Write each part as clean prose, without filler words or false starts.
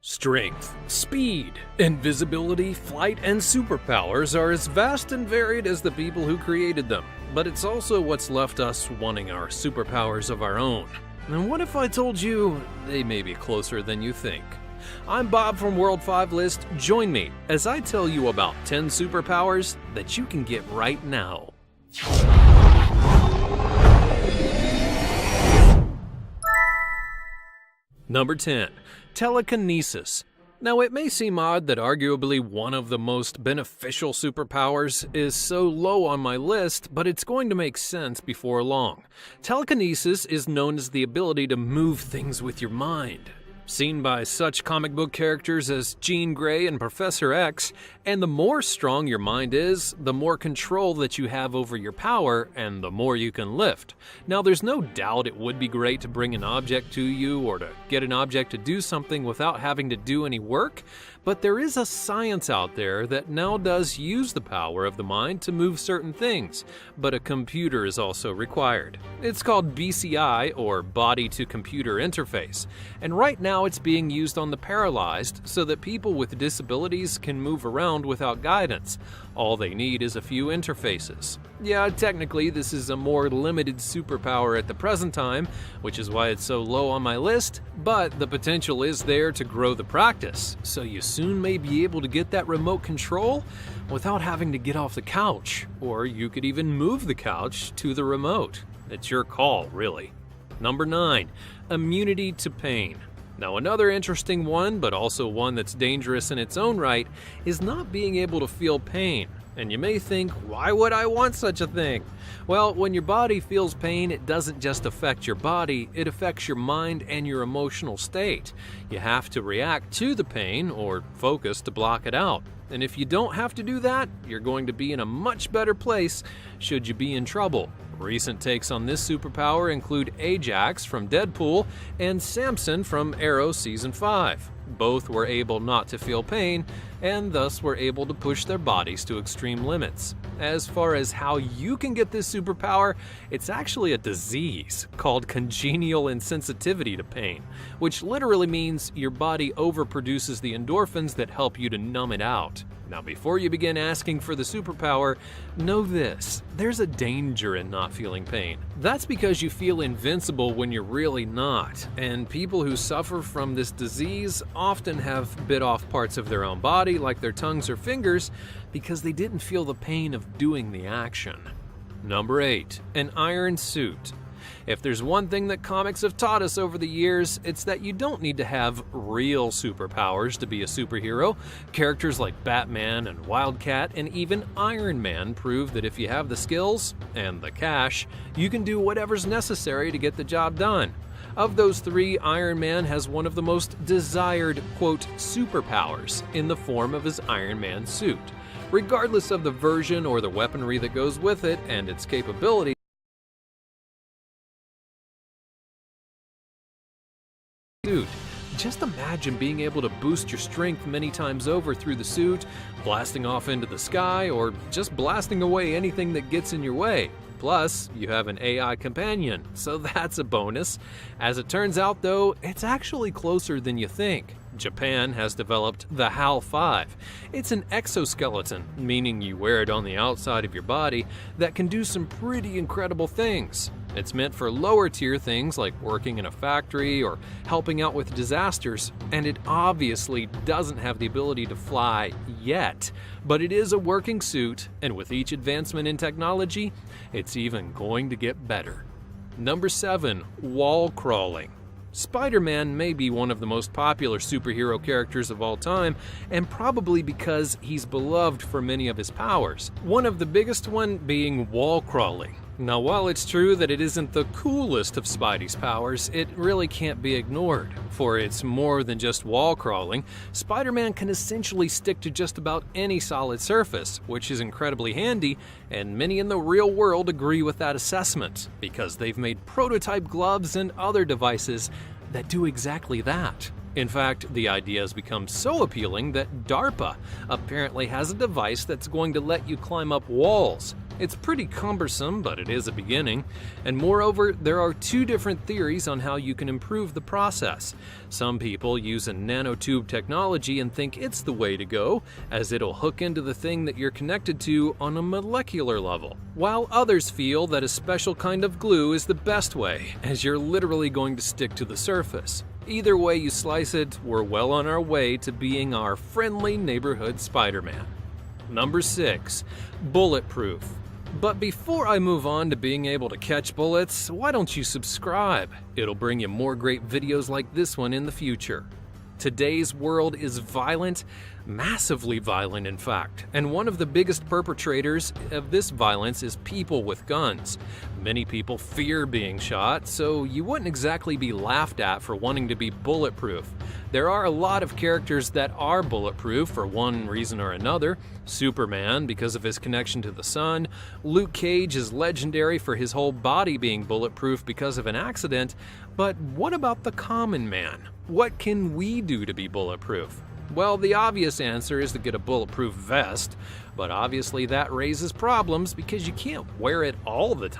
Strength, speed, invisibility, flight, and superpowers are as vast and varied as the people who created them, but it's also what's left us wanting our superpowers of our own. And what if I told you they may be closer than you think? I'm Bob from World 5 List. Join me as I tell you about 10 superpowers that you can get right now. Number 10. Telekinesis. Now, it may seem odd that arguably one of the most beneficial superpowers is so low on my list, but it's going to make sense before long. Telekinesis is known as the ability to move things with your mind. Seen by such comic book characters as Jean Grey and Professor X, and the more strong your mind is, the more control that you have over your power, and the more you can lift. Now, there's no doubt it would be great to bring an object to you or to get an object to do something without having to do any work, but there is a science out there that now does use the power of the mind to move certain things, but a computer is also required. It's called BCI, or Body-to-Computer Interface, and right now it's being used on the paralyzed so that people with disabilities can move around without guidance. All they need is a few interfaces. Yeah, technically this is a more limited superpower at the present time, which is why it's so low on my list, but the potential is there to grow the practice, so you soon may be able to get that remote control without having to get off the couch, or you could even move the couch to the remote. It's your call, really. Number 9. Immunity to pain. Now, another interesting one, but also one that's dangerous in its own right, is not being able to feel pain. And you may think, why would I want such a thing? Well, when your body feels pain, it doesn't just affect your body, it affects your mind and your emotional state. You have to react to the pain or focus to block it out. And if you don't have to do that, you're going to be in a much better place should you be in trouble. Recent takes on this superpower include Ajax from Deadpool and Samson from Arrow Season 5. Both were able not to feel pain, and thus were able to push their bodies to extreme limits. As far as how you can get this superpower, it's actually a disease called congenital insensitivity to pain, which literally means your body overproduces the endorphins that help you to numb it out. Now, before you begin asking for the superpower, know this: there's a danger in not feeling pain. That's because you feel invincible when you're really not, and people who suffer from this disease often have bit off parts of their own body, like their tongues or fingers, because they didn't feel the pain of doing the action. Number 8. An iron suit. If there's one thing that comics have taught us over the years, it's that you don't need to have real superpowers to be a superhero. Characters like Batman and Wildcat and even Iron Man prove that if you have the skills and the cash, you can do whatever's necessary to get the job done. Of those three, Iron Man has one of the most desired, quote, superpowers in the form of his Iron Man suit. Regardless of the version or the weaponry that goes with it and its capabilities, just imagine being able to boost your strength many times over through the suit, blasting off into the sky, or just blasting away anything that gets in your way. Plus, you have an AI companion, so that's a bonus. As it turns out though, it's actually closer than you think. Japan has developed the HAL 5. It's an exoskeleton, meaning you wear it on the outside of your body, that can do some pretty incredible things. It's meant for lower tier things like working in a factory or helping out with disasters, and it obviously doesn't have the ability to fly yet, but it is a working suit, and with each advancement in technology, it's even going to get better. Number 7. Wall crawling. Spider-Man may be one of the most popular superhero characters of all time, and probably because he's beloved for many of his powers. One of the biggest one being wall crawling. Now, while it's true that it isn't the coolest of Spidey's powers, it really can't be ignored. For it's more than just wall crawling. Spider-Man can essentially stick to just about any solid surface, which is incredibly handy, and many in the real world agree with that assessment, because they've made prototype gloves and other devices that do exactly that. In fact, the idea has become so appealing that DARPA apparently has a device that's going to let you climb up walls. It's pretty cumbersome, but it is a beginning. And moreover, there are two different theories on how you can improve the process. Some people use a nanotube technology and think it's the way to go, as it'll hook into the thing that you're connected to on a molecular level. While others feel that a special kind of glue is the best way, as you're literally going to stick to the surface. Either way you slice it, we're well on our way to being our friendly neighborhood Spider-Man. Number 6. Bulletproof. But before I move on to being able to catch bullets, why don't you subscribe? It'll bring you more great videos like this one in the future. Today's world is violent, massively violent in fact, and one of the biggest perpetrators of this violence is people with guns. Many people fear being shot, so you wouldn't exactly be laughed at for wanting to be bulletproof. There are a lot of characters that are bulletproof for one reason or another. Superman, because of his connection to the sun. Luke Cage is legendary for his whole body being bulletproof because of an accident. But what about the common man? What can we do to be bulletproof? Well, the obvious answer is to get a bulletproof vest, but obviously that raises problems because you can't wear it all the time.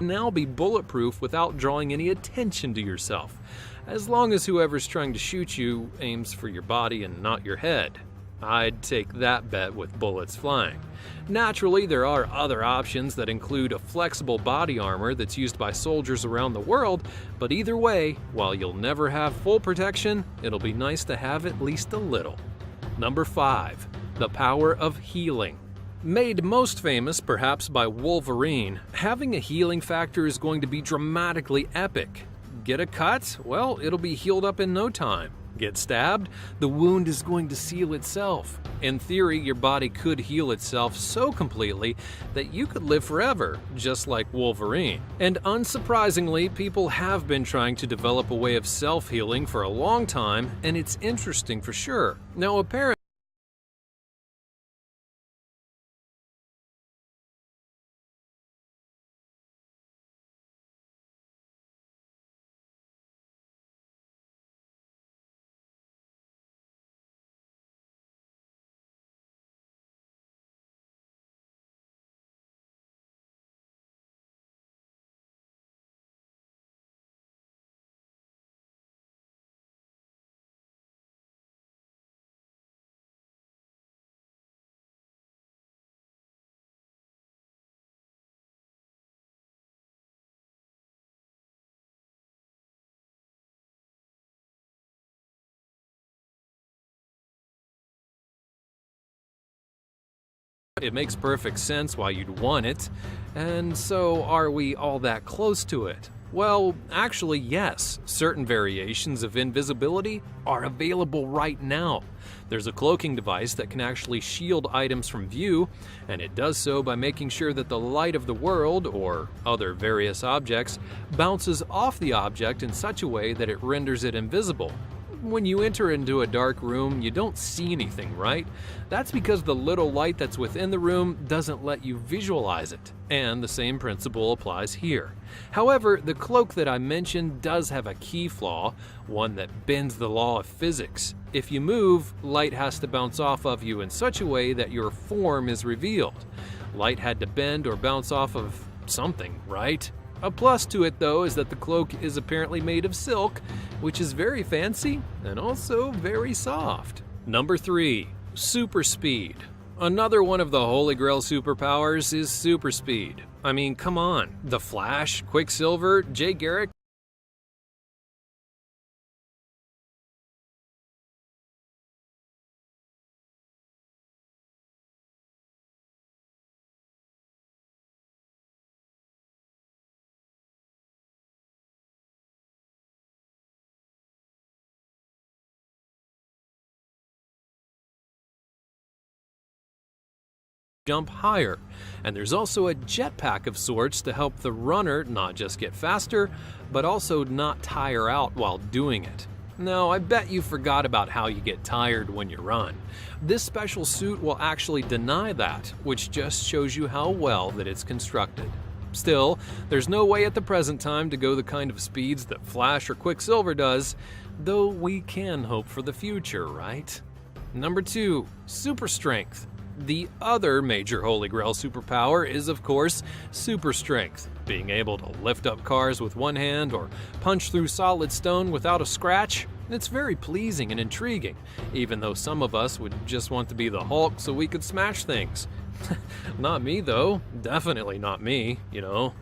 Now be bulletproof without drawing any attention to yourself, as long as whoever's trying to shoot you aims for your body and not your head. I'd take that bet with bullets flying. Naturally, there are other options that include a flexible body armor that's used by soldiers around the world, but either way, while you'll never have full protection, it'll be nice to have at least a little. Number 5. The power of healing. Made most famous perhaps by Wolverine, having a healing factor is going to be dramatically epic. Get a cut? Well, it'll be healed up in no time. Get stabbed? The wound is going to seal itself. In theory, your body could heal itself so completely that you could live forever, just like Wolverine. And unsurprisingly, people have been trying to develop a way of self-healing for a long time, and it's interesting for sure. Now, apparently, it makes perfect sense why you'd want it. And so, are we all that close to it? Well, actually, yes. Certain variations of invisibility are available right now. There's a cloaking device that can actually shield items from view, and it does so by making sure that the light of the world, or other various objects, bounces off the object in such a way that it renders it invisible. When you enter into a dark room, you don't see anything, right? That's because the little light that's within the room doesn't let you visualize it. And the same principle applies here. However, the cloak that I mentioned does have a key flaw, one that bends the law of physics. If you move, light has to bounce off of you in such a way that your form is revealed. Light had to bend or bounce off of something, right? A plus to it, though, is that the cloak is apparently made of silk, which is very fancy and also very soft. Number 3. Super speed. Another one of the Holy Grail superpowers is super speed. I mean, come on. The Flash, Quicksilver, Jay Garrick, jump higher, and there's also a jetpack of sorts to help the runner not just get faster, but also not tire out while doing it. Now, I bet you forgot about how you get tired when you run. This special suit will actually deny that, which just shows you how well that it's constructed. Still, there's no way at the present time to go the kind of speeds that Flash or Quicksilver does, though we can hope for the future, right? Number 2. Super Strength. The other major Holy Grail superpower is, of course, super strength. Being able to lift up cars with one hand or punch through solid stone without a scratch. It's very pleasing and intriguing, even though some of us would just want to be the Hulk so we could smash things. Not me, though. Definitely not me, you know.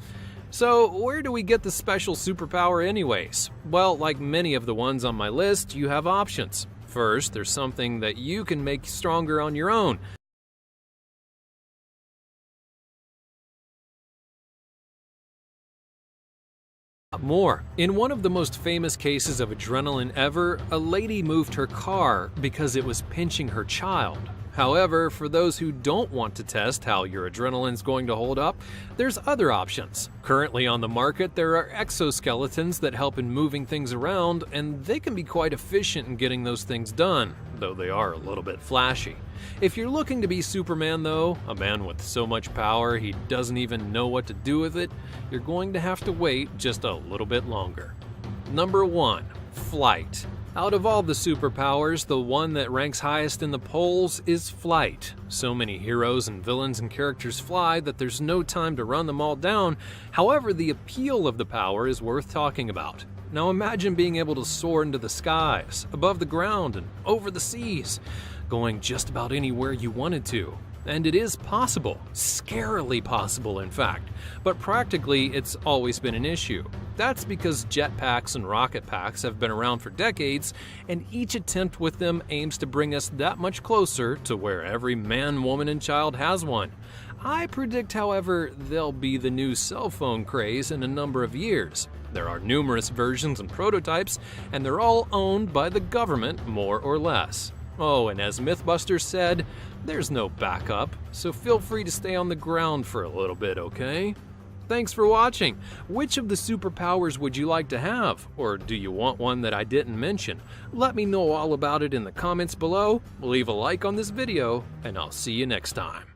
So, where do we get the special superpower anyways? Well, like many of the ones on my list, you have options. First, there's something that you can make stronger on your own. More. In one of the most famous cases of adrenaline ever, a lady moved her car because it was pinching her child. However, for those who don't want to test how your adrenaline's going to hold up, there's other options. Currently on the market, there are exoskeletons that help in moving things around, and they can be quite efficient in getting those things done, though they are a little bit flashy. If you're looking to be Superman though, a man with so much power he doesn't even know what to do with it, you're going to have to wait just a little bit longer. Number 1. Flight. Out of all the superpowers, the one that ranks highest in the polls is flight. So many heroes and villains and characters fly that there's no time to run them all down. However, the appeal of the power is worth talking about. Now imagine being able to soar into the skies, above the ground, and over the seas, going just about anywhere you wanted to. And it is possible, scarily possible in fact, but practically it's always been an issue. That's because jetpacks and rocket packs have been around for decades, and each attempt with them aims to bring us that much closer to where every man, woman, and child has one. I predict, however, they'll be the new cell phone craze in a number of years. There are numerous versions and prototypes, and they're all owned by the government, more or less. Oh, and as Mythbusters said, there's no backup, so feel free to stay on the ground for a little bit, okay? Thanks for watching. Which of the superpowers would you like to have? Or do you want one that I didn't mention? Let me know all about it in the comments below, leave a like on this video, and I'll see you next time.